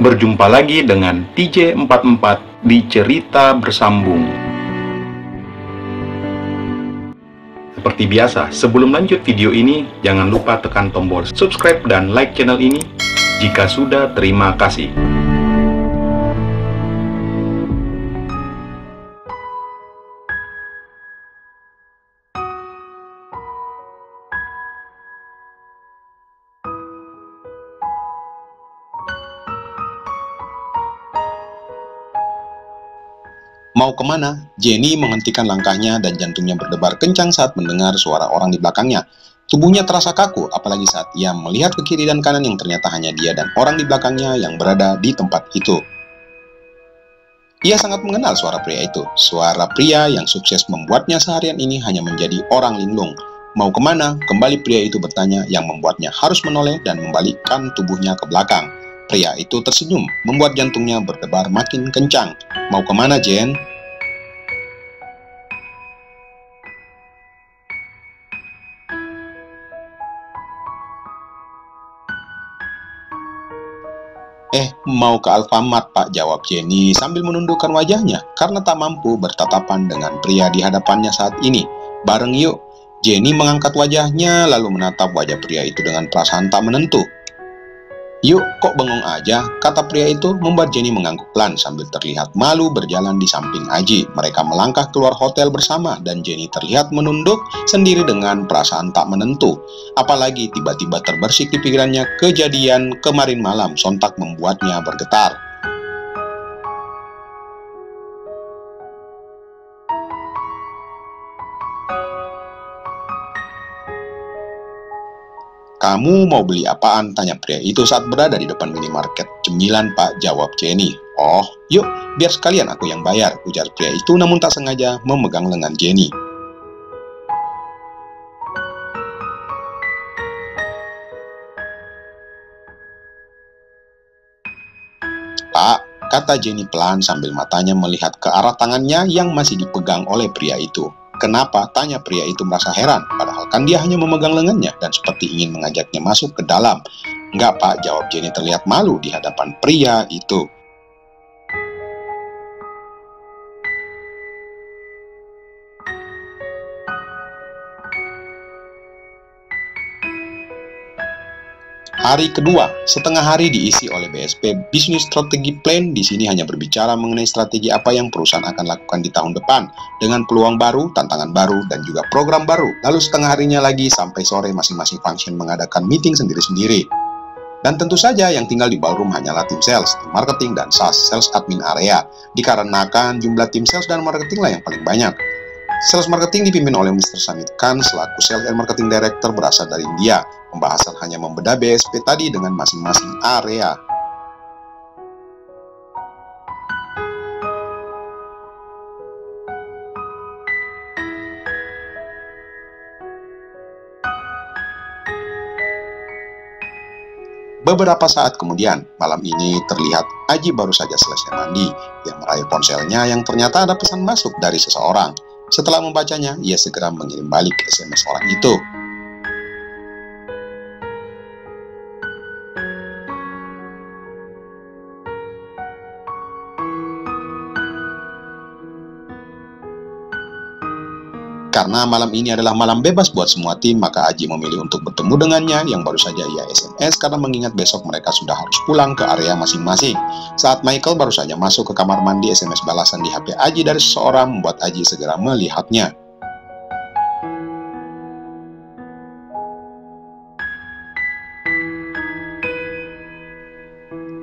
Berjumpa lagi dengan TJ44 di Cerita Bersambung. Seperti biasa, sebelum lanjut video ini, jangan lupa tekan tombol subscribe dan like channel ini. Jika sudah, terima kasih. Mau kemana? Jenny menghentikan langkahnya dan jantungnya berdebar kencang saat mendengar suara orang di belakangnya. Tubuhnya terasa kaku, apalagi saat ia melihat ke kiri dan kanan yang ternyata hanya dia dan orang di belakangnya yang berada di tempat itu. Ia sangat mengenal suara pria itu, suara pria yang sukses membuatnya seharian ini hanya menjadi orang linglung. Mau kemana? Kembali pria itu bertanya yang membuatnya harus menoleh dan membalikkan tubuhnya ke belakang. Pria itu tersenyum, membuat jantungnya berdebar makin kencang. Mau kemana, Jen? Mau ke Alfamart, Pak, jawab Jenny sambil menundukkan wajahnya karena tak mampu bertatapan dengan pria di hadapannya saat ini. Bareng yuk. Jenny mengangkat wajahnya lalu menatap wajah pria itu dengan perasaan tak menentu. Yuk, kok bengong aja, kata pria itu membuat Jenny mengangguk pelan sambil terlihat malu berjalan di samping Aji. Mereka melangkah keluar hotel bersama dan Jenny terlihat menunduk sendiri dengan perasaan tak menentu. Apalagi tiba-tiba terbersih di pikirannya kejadian kemarin malam sontak membuatnya bergetar. Kamu mau beli apaan? Tanya pria itu saat berada di depan minimarket. Cemilan, Pak, jawab Jenny. Oh, yuk, biar sekalian aku yang bayar, ujar pria itu namun tak sengaja memegang lengan Jenny. Pak, kata Jenny pelan sambil matanya melihat ke arah tangannya yang masih dipegang oleh pria itu. Kenapa? Tanya pria itu merasa heran, padahal kan dia hanya memegang lengannya dan seperti ingin mengajaknya masuk ke dalam. Enggak, Pak, jawab Jenny terlihat malu di hadapan pria itu. Hari kedua, setengah hari diisi oleh BSP Business Strategy Plan. Di sini hanya berbicara mengenai strategi apa yang perusahaan akan lakukan di tahun depan dengan peluang baru, tantangan baru, dan juga program baru. Lalu setengah harinya lagi sampai sore masing-masing function mengadakan meeting sendiri-sendiri. Dan tentu saja yang tinggal di ballroom hanyalah tim sales, tim marketing, dan sales admin area. Dikarenakan jumlah tim sales dan marketing lah yang paling banyak. Sales marketing dipimpin oleh Mr. Samit Khan selaku Sales and Marketing Director berasal dari India. Pembahasan hanya membedah BSP tadi dengan masing-masing area. Beberapa saat kemudian, malam ini terlihat Aji baru saja selesai mandi. Dia meraih ponselnya yang ternyata ada pesan masuk dari seseorang. Setelah membacanya, ia segera mengirim balik SMS orang itu. Karena malam ini adalah malam bebas buat semua tim, maka Aji memilih untuk bertemu dengannya yang baru saja ia SMS karena mengingat besok mereka sudah harus pulang ke area masing-masing. Saat Michael baru saja masuk ke kamar mandi, SMS balasan di HP Aji dari seseorang membuat Aji segera melihatnya.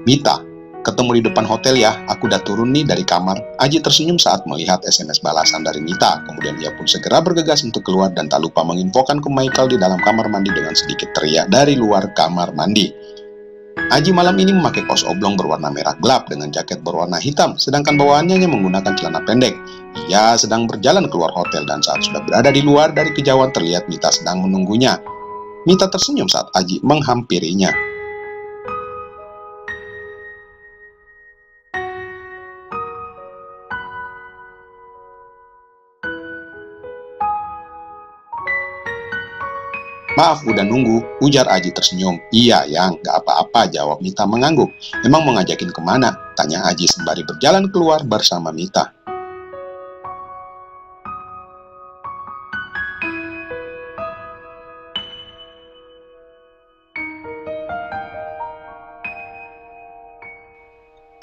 Mita, ketemu di depan hotel ya, aku udah turun nih dari kamar. Aji tersenyum saat melihat SMS balasan dari Mita. Kemudian ia pun segera bergegas untuk keluar dan tak lupa menginfokan ke Michael di dalam kamar mandi dengan sedikit teriak dari luar kamar mandi. Aji malam ini memakai kaos oblong berwarna merah gelap dengan jaket berwarna hitam, sedangkan bawaannya menggunakan celana pendek. Ia sedang berjalan keluar hotel dan saat sudah berada di luar dari kejauhan terlihat Mita sedang menunggunya. Mita tersenyum saat Aji menghampirinya. Maaf udah nunggu, ujar Aji tersenyum. Iya yang, gak apa-apa, jawab Mita mengangguk. Emang mau ngajakin kemana? Tanya Aji sembari berjalan keluar bersama Mita.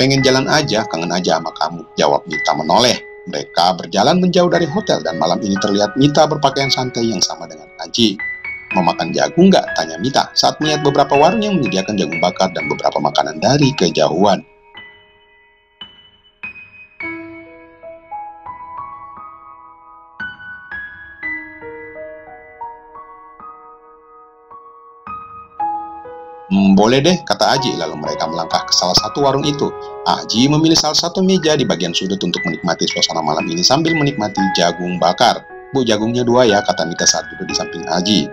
Pengen jalan aja, kangen aja sama kamu, jawab Mita menoleh. Mereka berjalan menjauh dari hotel dan malam ini terlihat Mita berpakaian santai yang sama dengan Aji. Mau makan jagung nggak? Tanya Mita saat melihat beberapa warung yang menyediakan jagung bakar dan beberapa makanan dari kejauhan. Boleh deh, kata Aji, lalu mereka melangkah ke salah satu warung itu. Aji memilih salah satu meja di bagian sudut untuk menikmati suasana malam ini sambil menikmati jagung bakar. Bu, jagungnya 2 ya, kata Mita saat duduk di samping Aji.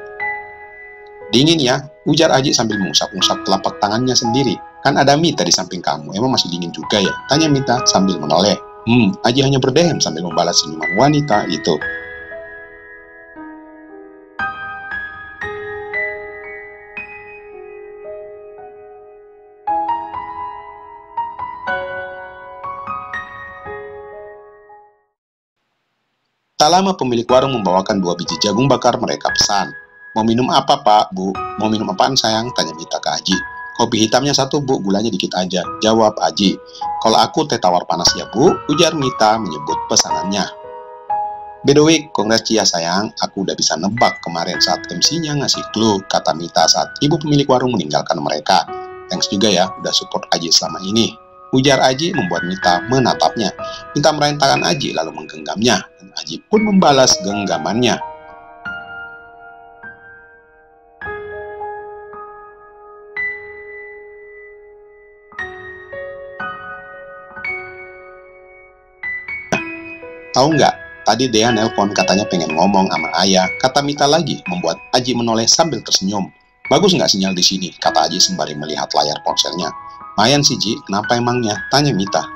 Dingin ya, ujar Aji sambil mengusap-usap telapak tangannya sendiri. Kan ada Mita di samping kamu, emang masih dingin juga ya? Tanya Mita sambil menoleh. Aji hanya berdehem sambil membalas senyuman wanita itu. Tak lama pemilik warung membawakan 2 biji jagung bakar. Mereka pesan. Mau minum apa pak, bu? Mau minum apaan sayang? Tanya Mita ke Aji. Kopi hitamnya 1 bu, gulanya dikit aja, jawab Aji. Kalau aku teh tawar panas ya bu, ujar Mita menyebut pesanannya. By the way, congrats ya sayang, aku udah bisa nebak kemarin saat MC-nya ngasih clue, kata Mita saat ibu pemilik warung meninggalkan mereka. Thanks juga ya, udah support Aji selama ini, ujar Aji membuat Mita menatapnya. Mita meraih tangan Aji lalu menggenggamnya, dan Aji pun membalas genggamannya. Tahu nggak, tadi Dea nelpon katanya pengen ngomong sama ayah, kata Mita lagi, membuat Aji menoleh sambil tersenyum. Bagus nggak sinyal di sini, kata Aji sembari melihat layar ponselnya. Mayan sih Ji, kenapa emangnya? Tanya Mita.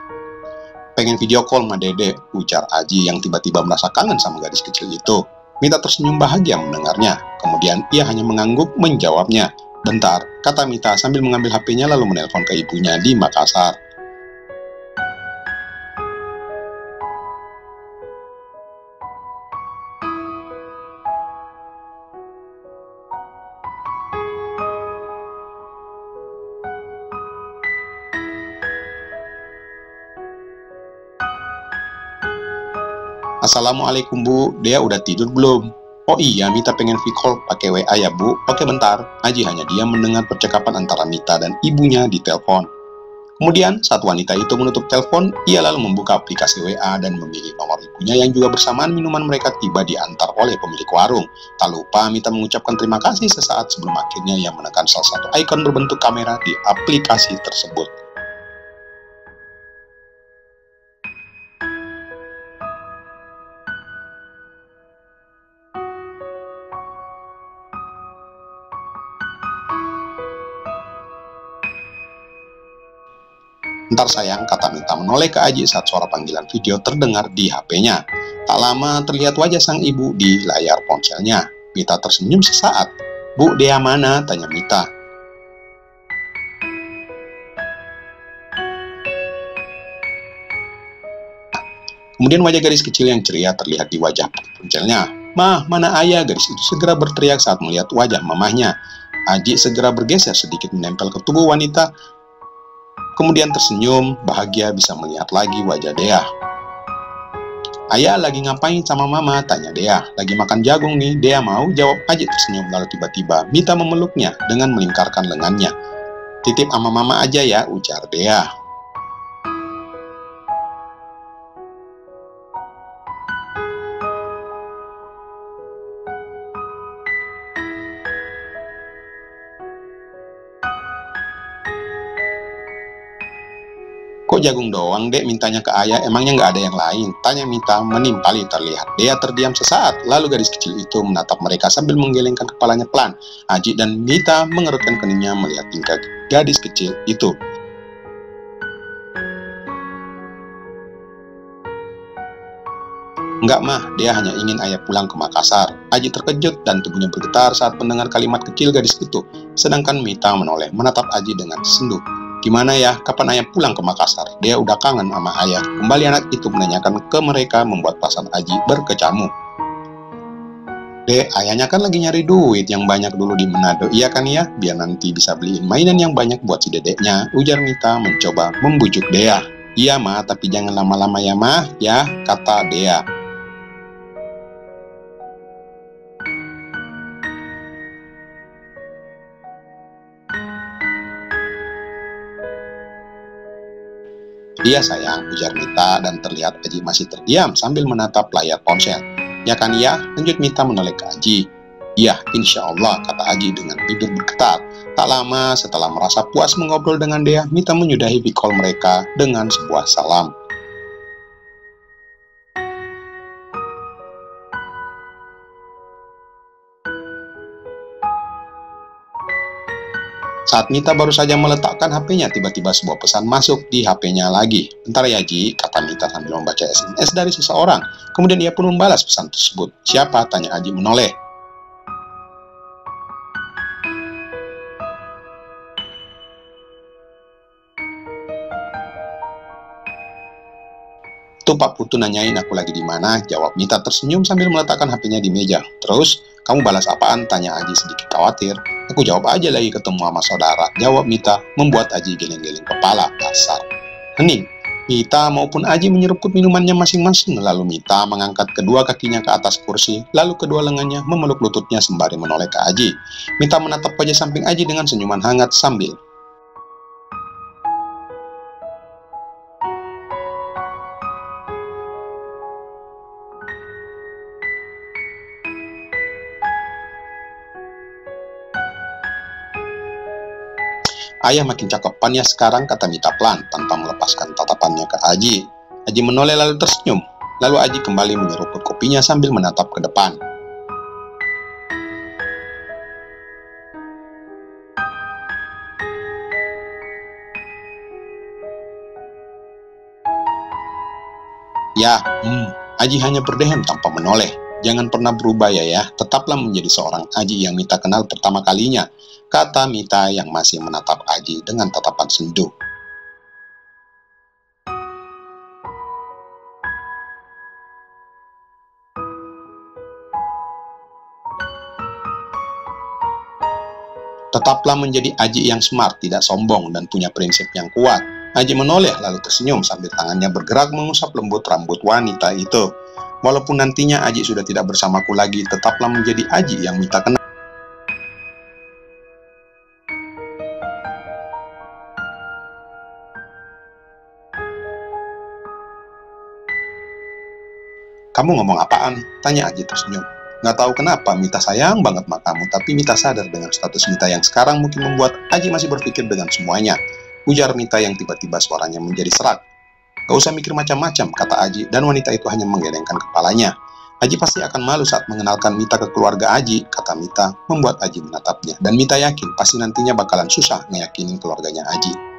Pengen video call sama Dede, ujar Aji yang tiba-tiba merasa kangen sama gadis kecil itu. Mita tersenyum bahagia mendengarnya, kemudian ia hanya mengangguk menjawabnya. Bentar, kata Mita sambil mengambil HP-nya lalu menelpon ke ibunya di Makassar. Assalamualaikum bu, Dea udah tidur belum? Oh iya, Mita pengen V-call pakai WA ya bu. Oke bentar. Aji hanya diam mendengar percakapan antara Mita dan ibunya di telepon. Kemudian saat wanita itu menutup telepon, ia lalu membuka aplikasi WA dan memilih nomor ibunya yang juga bersamaan minuman mereka tiba diantar oleh pemilik warung. Tak lupa Mita mengucapkan terima kasih sesaat sebelum akhirnya ia menekan salah satu ikon berbentuk kamera di aplikasi tersebut. Ntar sayang, kata Mita menoleh ke Aji saat suara panggilan video terdengar di HP-nya. Tak lama terlihat wajah sang ibu di layar ponselnya. Mita tersenyum sesaat. Bu, Dea mana? Tanya Mita. Kemudian wajah gadis kecil yang ceria terlihat di wajah ponselnya. Mah, mana ayah? Gadis itu segera berteriak saat melihat wajah mamahnya. Aji segera bergeser sedikit menempel ke tubuh wanita. Kemudian tersenyum, bahagia bisa melihat lagi wajah Dea. Ayah lagi ngapain sama mama? Tanya Dea. Lagi makan jagung nih, Dea mau? Jawab Aji tersenyum lalu tiba-tiba Mita memeluknya dengan melingkarkan lengannya. Titip sama mama aja ya, ujar Dea. Kok jagung doang, Dek? Mintanya ke ayah, emangnya nggak ada yang lain? Tanya Mita menimpali terlihat. Dea terdiam sesaat, lalu gadis kecil itu menatap mereka sambil menggelengkan kepalanya pelan. Aji dan Mita mengerutkan keningnya melihat tingkah gadis kecil itu. Enggak mah, dia hanya ingin ayah pulang ke Makassar. Aji terkejut dan tubuhnya bergetar saat mendengar kalimat kecil gadis itu. Sedangkan Mita menoleh menatap Aji dengan sendu. Gimana ya, kapan ayah pulang ke Makassar? Dia udah kangen sama ayah. Kembali anak itu menanyakan ke mereka membuat perasaan Aji berkecamuk. Dek, ayahnya kan lagi nyari duit yang banyak dulu di Manado, iya kan ya? Biar nanti bisa beliin mainan yang banyak buat si dedeknya, ujar Mita mencoba membujuk Dea. Iya mah, tapi jangan lama-lama ya mah, ya, kata Dea. Iya sayang, ujar Mita dan terlihat Aji masih terdiam sambil menatap layar ponsel. Ya kan ya, lanjut Mita menoleh ke Aji. Iya, insya Allah, kata Aji dengan bibir bergetar. Tak lama setelah merasa puas mengobrol dengan Dea, Mita menyudahi video call mereka dengan sebuah salam. Saat Mita baru saja meletakkan HP-nya, tiba-tiba sebuah pesan masuk di HP-nya lagi. Bentar ya Ji, kata Mita sambil membaca SMS dari seseorang. Kemudian ia pun membalas pesan tersebut. Siapa? Tanya Aji menoleh. Tuh Pak Putu nanyain aku lagi di mana, jawab Mita tersenyum sambil meletakkan HP-nya di meja. Terus, kamu balas apaan? Tanya Aji sedikit khawatir. Aku jawab aja lagi ketemu sama saudara, jawab Mita, membuat Aji geleng-geleng kepala. Dasar hening. Mita maupun Aji menyeruput minumannya masing-masing, lalu Mita mengangkat kedua kakinya ke atas kursi, lalu kedua lengannya memeluk lututnya sembari menoleh ke Aji. Mita menatap wajah samping Aji dengan senyuman hangat sambil ayah makin cakepan ya sekarang, kata Mita pelan tanpa melepaskan tatapannya ke Aji. Aji menoleh lalu tersenyum. Lalu Aji kembali menyeruput kopinya sambil menatap ke depan. Ya, Aji hanya berdehem tanpa menoleh. Jangan pernah berubah ya, tetaplah menjadi seorang Aji yang Mita kenal pertama kalinya, kata Mita yang masih menatap Aji dengan tatapan sendu. Tetaplah menjadi Aji yang smart, tidak sombong, dan punya prinsip yang kuat. Aji menoleh lalu tersenyum sambil tangannya bergerak mengusap lembut rambut wanita itu. Walaupun nantinya Aji sudah tidak bersamaku lagi, tetaplah menjadi Aji yang Mita kenal. Kamu ngomong apaan? Tanya Aji tersenyum. Nggak tahu kenapa, Mita sayang banget sama kamu, tapi Mita sadar dengan status Mita yang sekarang mungkin membuat Aji masih berpikir dengan semuanya. Ujar Mita yang tiba-tiba suaranya menjadi serak. Gak usah mikir macam-macam, kata Aji, dan wanita itu hanya menggelengkan kepalanya. Aji pasti akan malu saat mengenalkan Mita ke keluarga Aji, kata Mita, membuat Aji menatapnya. Dan Mita yakin pasti nantinya bakalan susah ngeyakinin keluarganya Aji.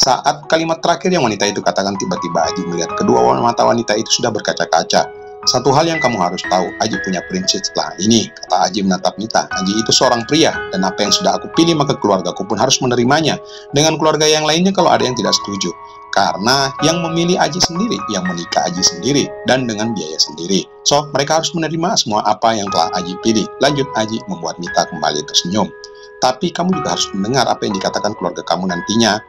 Saat kalimat terakhir yang wanita itu katakan, tiba-tiba Aji melihat kedua mata wanita itu sudah berkaca-kaca. Satu hal yang kamu harus tahu, Aji punya prinsip setelah ini, kata Aji menatap Mita. Aji itu seorang pria, dan apa yang sudah aku pilih maka keluargaku pun harus menerimanya. Dengan keluarga yang lainnya kalau ada yang tidak setuju. Karena yang memilih Aji sendiri, yang menikah Aji sendiri, dan dengan biaya sendiri. So, mereka harus menerima semua apa yang telah Aji pilih. Lanjut Aji membuat Mita kembali tersenyum. Tapi kamu juga harus mendengar apa yang dikatakan keluarga kamu nantinya.